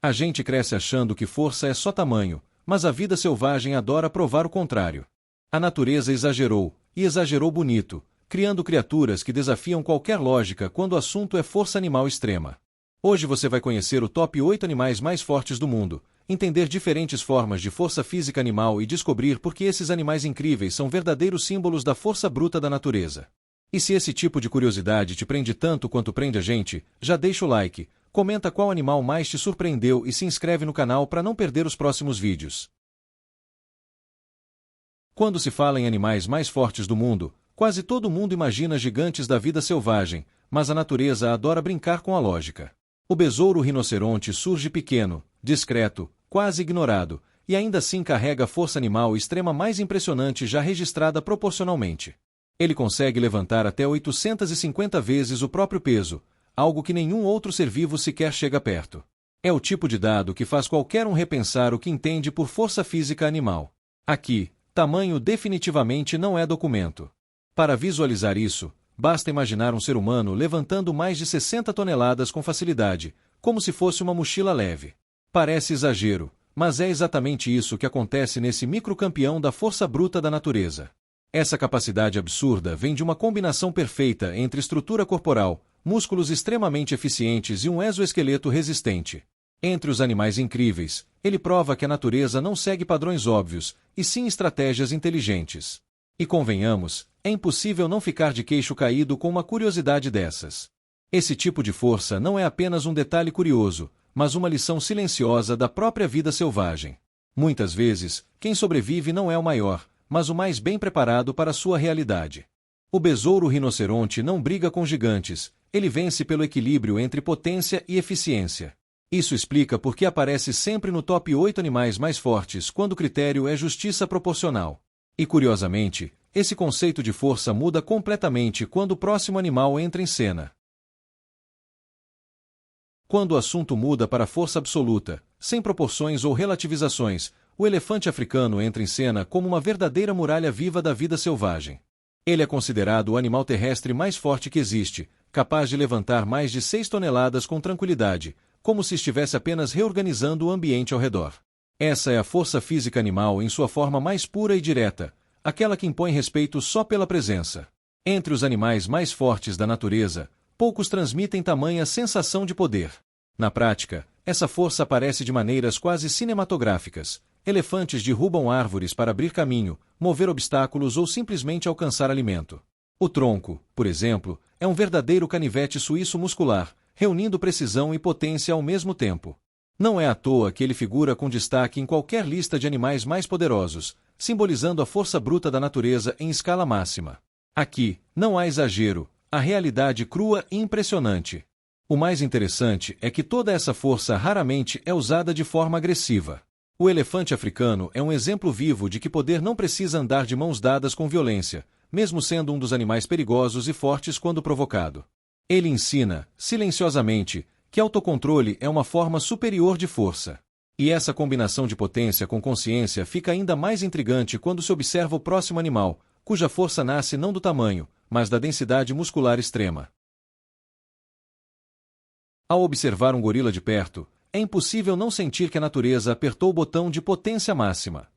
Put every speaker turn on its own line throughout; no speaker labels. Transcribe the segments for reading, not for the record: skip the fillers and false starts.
A gente cresce achando que força é só tamanho, mas a vida selvagem adora provar o contrário. A natureza exagerou, e exagerou bonito, criando criaturas que desafiam qualquer lógica quando o assunto é força animal extrema. Hoje você vai conhecer o top 8 animais mais fortes do mundo, entender diferentes formas de força física animal e descobrir por que esses animais incríveis são verdadeiros símbolos da força bruta da natureza. E se esse tipo de curiosidade te prende tanto quanto prende a gente, já deixa o like, comenta qual animal mais te surpreendeu e se inscreve no canal para não perder os próximos vídeos. Quando se fala em animais mais fortes do mundo, quase todo mundo imagina gigantes da vida selvagem, mas a natureza adora brincar com a lógica. O besouro rinoceronte surge pequeno, discreto, quase ignorado, e ainda assim carrega a força animal extrema mais impressionante já registrada proporcionalmente. Ele consegue levantar até 850 vezes o próprio peso, algo que nenhum outro ser vivo sequer chega perto. É o tipo de dado que faz qualquer um repensar o que entende por força física animal. Aqui, tamanho definitivamente não é documento. Para visualizar isso, basta imaginar um ser humano levantando mais de 60 toneladas com facilidade, como se fosse uma mochila leve. Parece exagero, mas é exatamente isso que acontece nesse microcampeão da força bruta da natureza. Essa capacidade absurda vem de uma combinação perfeita entre estrutura corporal, músculos extremamente eficientes e um exoesqueleto resistente. Entre os animais incríveis, ele prova que a natureza não segue padrões óbvios, e sim estratégias inteligentes. E convenhamos, é impossível não ficar de queixo caído com uma curiosidade dessas. Esse tipo de força não é apenas um detalhe curioso, mas uma lição silenciosa da própria vida selvagem. Muitas vezes, quem sobrevive não é o maior, mas o mais bem preparado para sua realidade. O besouro rinoceronte não briga com gigantes, ele vence pelo equilíbrio entre potência e eficiência. Isso explica por que aparece sempre no top 8 animais mais fortes quando o critério é justiça proporcional. E curiosamente, esse conceito de força muda completamente quando o próximo animal entra em cena. Quando o assunto muda para força absoluta, sem proporções ou relativizações, o elefante africano entra em cena como uma verdadeira muralha viva da vida selvagem. Ele é considerado o animal terrestre mais forte que existe, capaz de levantar mais de 6 toneladas com tranquilidade, como se estivesse apenas reorganizando o ambiente ao redor. Essa é a força física animal em sua forma mais pura e direta, aquela que impõe respeito só pela presença. Entre os animais mais fortes da natureza, poucos transmitem tamanha sensação de poder. Na prática, essa força aparece de maneiras quase cinematográficas. Elefantes derrubam árvores para abrir caminho, mover obstáculos ou simplesmente alcançar alimento. O tronco, por exemplo, é um verdadeiro canivete suíço muscular, reunindo precisão e potência ao mesmo tempo. Não é à toa que ele figura com destaque em qualquer lista de animais mais poderosos, simbolizando a força bruta da natureza em escala máxima. Aqui, não há exagero, a realidade crua e impressionante. O mais interessante é que toda essa força raramente é usada de forma agressiva. O elefante africano é um exemplo vivo de que poder não precisa andar de mãos dadas com violência, mesmo sendo um dos animais perigosos e fortes quando provocado. Ele ensina, silenciosamente, que autocontrole é uma forma superior de força. E essa combinação de potência com consciência fica ainda mais intrigante quando se observa o próximo animal, cuja força nasce não do tamanho, mas da densidade muscular extrema. Ao observar um gorila de perto, é impossível não sentir que a natureza apertou o botão de potência máxima.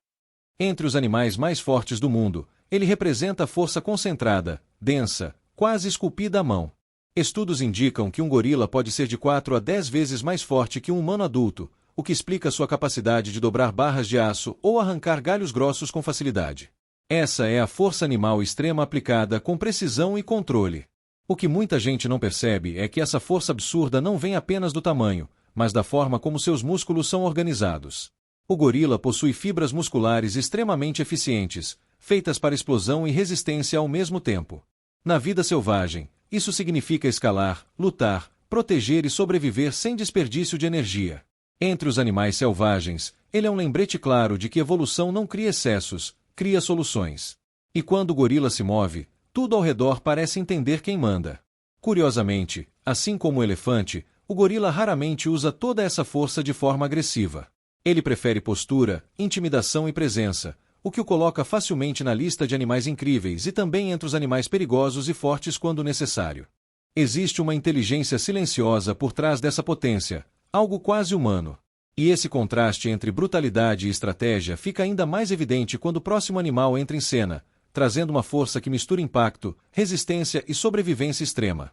Entre os animais mais fortes do mundo, ele representa a força concentrada, densa, quase esculpida à mão. Estudos indicam que um gorila pode ser de 4 a 10 vezes mais forte que um humano adulto, o que explica sua capacidade de dobrar barras de aço ou arrancar galhos grossos com facilidade. Essa é a força animal extrema aplicada com precisão e controle. O que muita gente não percebe é que essa força absurda não vem apenas do tamanho, mas da forma como seus músculos são organizados. O gorila possui fibras musculares extremamente eficientes, feitas para explosão e resistência ao mesmo tempo. Na vida selvagem, isso significa escalar, lutar, proteger e sobreviver sem desperdício de energia. Entre os animais selvagens, ele é um lembrete claro de que evolução não cria excessos, cria soluções. E quando o gorila se move, tudo ao redor parece entender quem manda. Curiosamente, assim como o elefante, o gorila raramente usa toda essa força de forma agressiva. Ele prefere postura, intimidação e presença, o que o coloca facilmente na lista de animais incríveis e também entre os animais perigosos e fortes quando necessário. Existe uma inteligência silenciosa por trás dessa potência, algo quase humano. E esse contraste entre brutalidade e estratégia fica ainda mais evidente quando o próximo animal entra em cena, trazendo uma força que mistura impacto, resistência e sobrevivência extrema.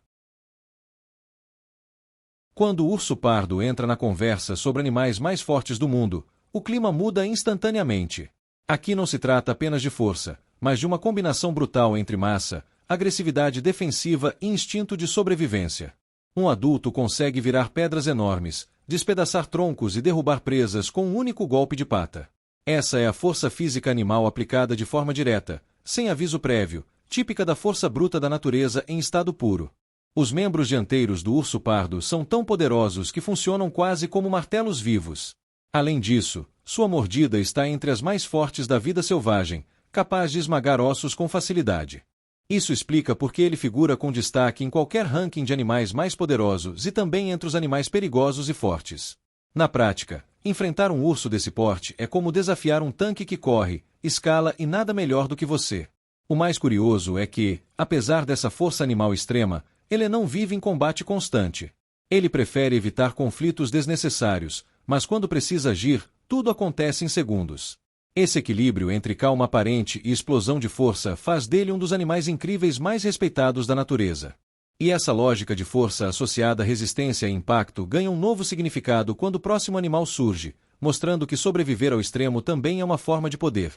Quando o urso pardo entra na conversa sobre animais mais fortes do mundo, o clima muda instantaneamente. Aqui não se trata apenas de força, mas de uma combinação brutal entre massa, agressividade defensiva e instinto de sobrevivência. Um adulto consegue virar pedras enormes, despedaçar troncos e derrubar presas com um único golpe de pata. Essa é a força física animal aplicada de forma direta, sem aviso prévio, típica da força bruta da natureza em estado puro. Os membros dianteiros do urso pardo são tão poderosos que funcionam quase como martelos vivos. Além disso, sua mordida está entre as mais fortes da vida selvagem, capaz de esmagar ossos com facilidade. Isso explica por que ele figura com destaque em qualquer ranking de animais mais poderosos e também entre os animais perigosos e fortes. Na prática, enfrentar um urso desse porte é como desafiar um tanque que corre, escala e nada melhor do que você. O mais curioso é que, apesar dessa força animal extrema, ele não vive em combate constante. Ele prefere evitar conflitos desnecessários, mas quando precisa agir, tudo acontece em segundos. Esse equilíbrio entre calma aparente e explosão de força faz dele um dos animais incríveis mais respeitados da natureza. E essa lógica de força associada à resistência e impacto ganha um novo significado quando o próximo animal surge, mostrando que sobreviver ao extremo também é uma forma de poder.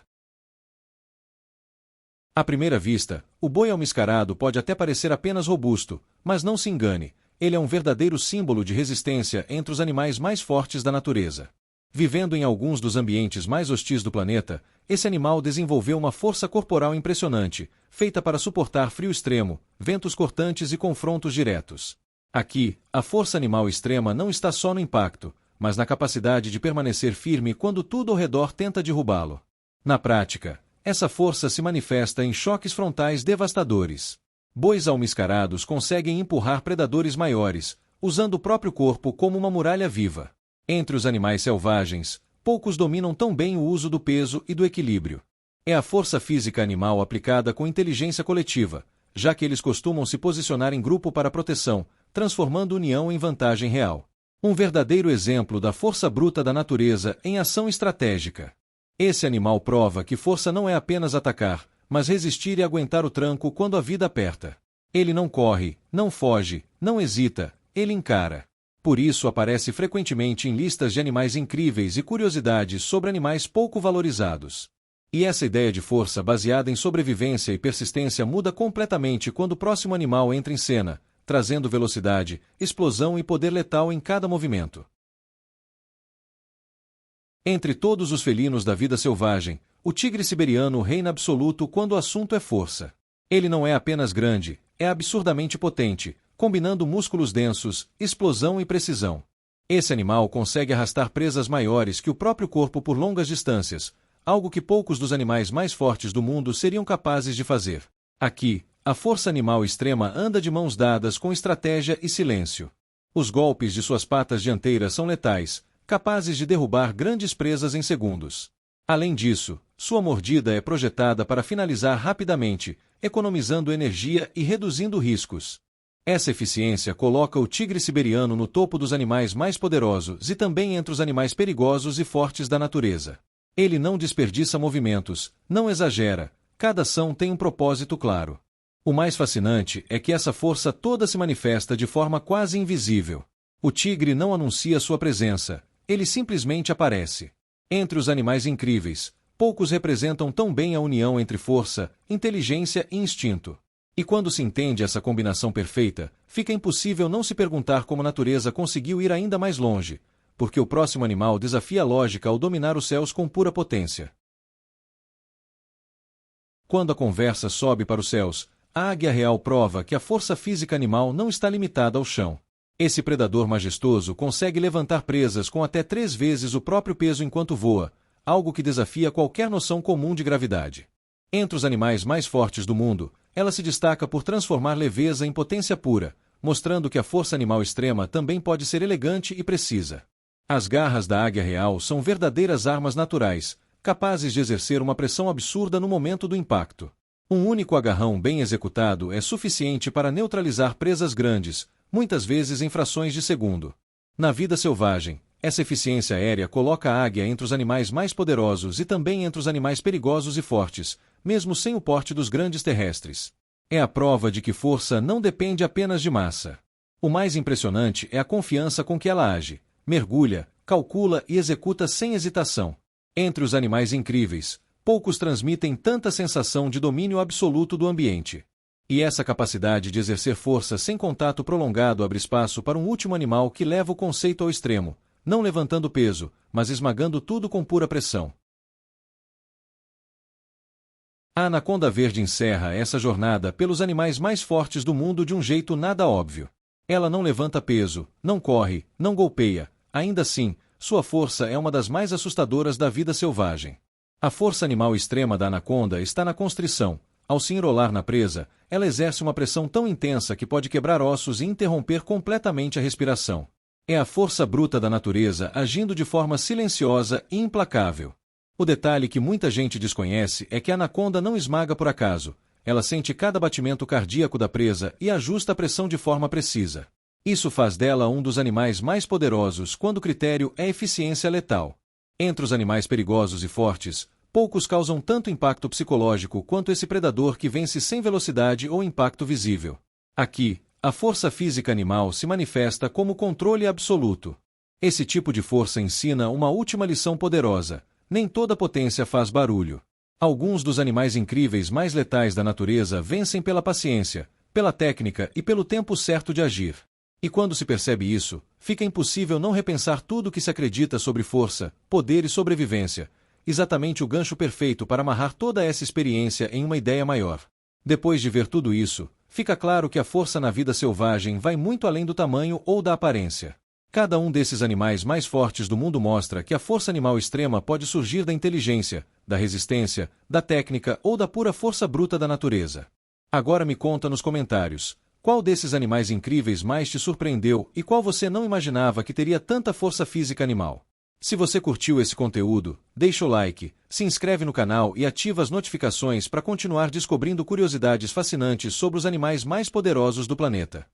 À primeira vista, o boi almiscarado pode até parecer apenas robusto, mas não se engane, ele é um verdadeiro símbolo de resistência entre os animais mais fortes da natureza. Vivendo em alguns dos ambientes mais hostis do planeta, esse animal desenvolveu uma força corporal impressionante, feita para suportar frio extremo, ventos cortantes e confrontos diretos. Aqui, a força animal extrema não está só no impacto, mas na capacidade de permanecer firme quando tudo ao redor tenta derrubá-lo. Na prática, essa força se manifesta em choques frontais devastadores. Bois almiscarados conseguem empurrar predadores maiores, usando o próprio corpo como uma muralha viva. Entre os animais selvagens, poucos dominam tão bem o uso do peso e do equilíbrio. É a força física animal aplicada com inteligência coletiva, já que eles costumam se posicionar em grupo para proteção, transformando união em vantagem real. Um verdadeiro exemplo da força bruta da natureza em ação estratégica. Esse animal prova que força não é apenas atacar, mas resistir e aguentar o tranco quando a vida aperta. Ele não corre, não foge, não hesita, ele encara. Por isso aparece frequentemente em listas de animais incríveis e curiosidades sobre animais pouco valorizados. E essa ideia de força baseada em sobrevivência e persistência muda completamente quando o próximo animal entra em cena, trazendo velocidade, explosão e poder letal em cada movimento. Entre todos os felinos da vida selvagem, o tigre siberiano reina absoluto quando o assunto é força. Ele não é apenas grande, é absurdamente potente, combinando músculos densos, explosão e precisão. Esse animal consegue arrastar presas maiores que o próprio corpo por longas distâncias, algo que poucos dos animais mais fortes do mundo seriam capazes de fazer. Aqui, a força animal extrema anda de mãos dadas com estratégia e silêncio. Os golpes de suas patas dianteiras são letais, capazes de derrubar grandes presas em segundos. Além disso, sua mordida é projetada para finalizar rapidamente, economizando energia e reduzindo riscos. Essa eficiência coloca o tigre siberiano no topo dos animais mais poderosos e também entre os animais perigosos e fortes da natureza. Ele não desperdiça movimentos, não exagera, cada ação tem um propósito claro. O mais fascinante é que essa força toda se manifesta de forma quase invisível. O tigre não anuncia sua presença, ele simplesmente aparece. Entre os animais incríveis, poucos representam tão bem a união entre força, inteligência e instinto. E quando se entende essa combinação perfeita, fica impossível não se perguntar como a natureza conseguiu ir ainda mais longe, porque o próximo animal desafia a lógica ao dominar os céus com pura potência. Quando a conversa sobe para os céus, a águia real prova que a força física animal não está limitada ao chão. Esse predador majestoso consegue levantar presas com até 3 vezes o próprio peso enquanto voa, algo que desafia qualquer noção comum de gravidade. Entre os animais mais fortes do mundo, ela se destaca por transformar leveza em potência pura, mostrando que a força animal extrema também pode ser elegante e precisa. As garras da águia real são verdadeiras armas naturais, capazes de exercer uma pressão absurda no momento do impacto. Um único agarrão bem executado é suficiente para neutralizar presas grandes, muitas vezes em frações de segundo. Na vida selvagem, Essa eficiência aérea coloca a águia entre os animais mais poderosos e também entre os animais perigosos e fortes, mesmo sem o porte dos grandes terrestres. É a prova de que força não depende apenas de massa. O mais impressionante é a confiança com que ela age, mergulha, calcula e executa sem hesitação. Entre os animais incríveis, poucos transmitem tanta sensação de domínio absoluto do ambiente. E essa capacidade de exercer força sem contato prolongado abre espaço para um último animal que leva o conceito ao extremo, não levantando peso, mas esmagando tudo com pura pressão. A anaconda verde encerra essa jornada pelos animais mais fortes do mundo de um jeito nada óbvio. Ela não levanta peso, não corre, não golpeia. Ainda assim, sua força é uma das mais assustadoras da vida selvagem. A força animal extrema da anaconda está na constrição. Ao se enrolar na presa, ela exerce uma pressão tão intensa que pode quebrar ossos e interromper completamente a respiração. É a força bruta da natureza agindo de forma silenciosa e implacável. O detalhe que muita gente desconhece é que a anaconda não esmaga por acaso. Ela sente cada batimento cardíaco da presa e ajusta a pressão de forma precisa. Isso faz dela um dos animais mais poderosos quando o critério é eficiência letal. Entre os animais perigosos e fortes, poucos causam tanto impacto psicológico quanto esse predador que vence sem velocidade ou impacto visível. Aqui, a força física animal se manifesta como controle absoluto. Esse tipo de força ensina uma última lição poderosa: nem toda potência faz barulho. Alguns dos animais incríveis mais letais da natureza vencem pela paciência, pela técnica e pelo tempo certo de agir. E quando se percebe isso, fica impossível não repensar tudo o que se acredita sobre força, poder e sobrevivência. Exatamente o gancho perfeito para amarrar toda essa experiência em uma ideia maior. Depois de ver tudo isso, fica claro que a força na vida selvagem vai muito além do tamanho ou da aparência. Cada um desses animais mais fortes do mundo mostra que a força animal extrema pode surgir da inteligência, da resistência, da técnica ou da pura força bruta da natureza. Agora me conta nos comentários, qual desses animais incríveis mais te surpreendeu e qual você não imaginava que teria tanta força física animal? Se você curtiu esse conteúdo, deixa o like, se inscreve no canal e ativa as notificações para continuar descobrindo curiosidades fascinantes sobre os animais mais poderosos do planeta.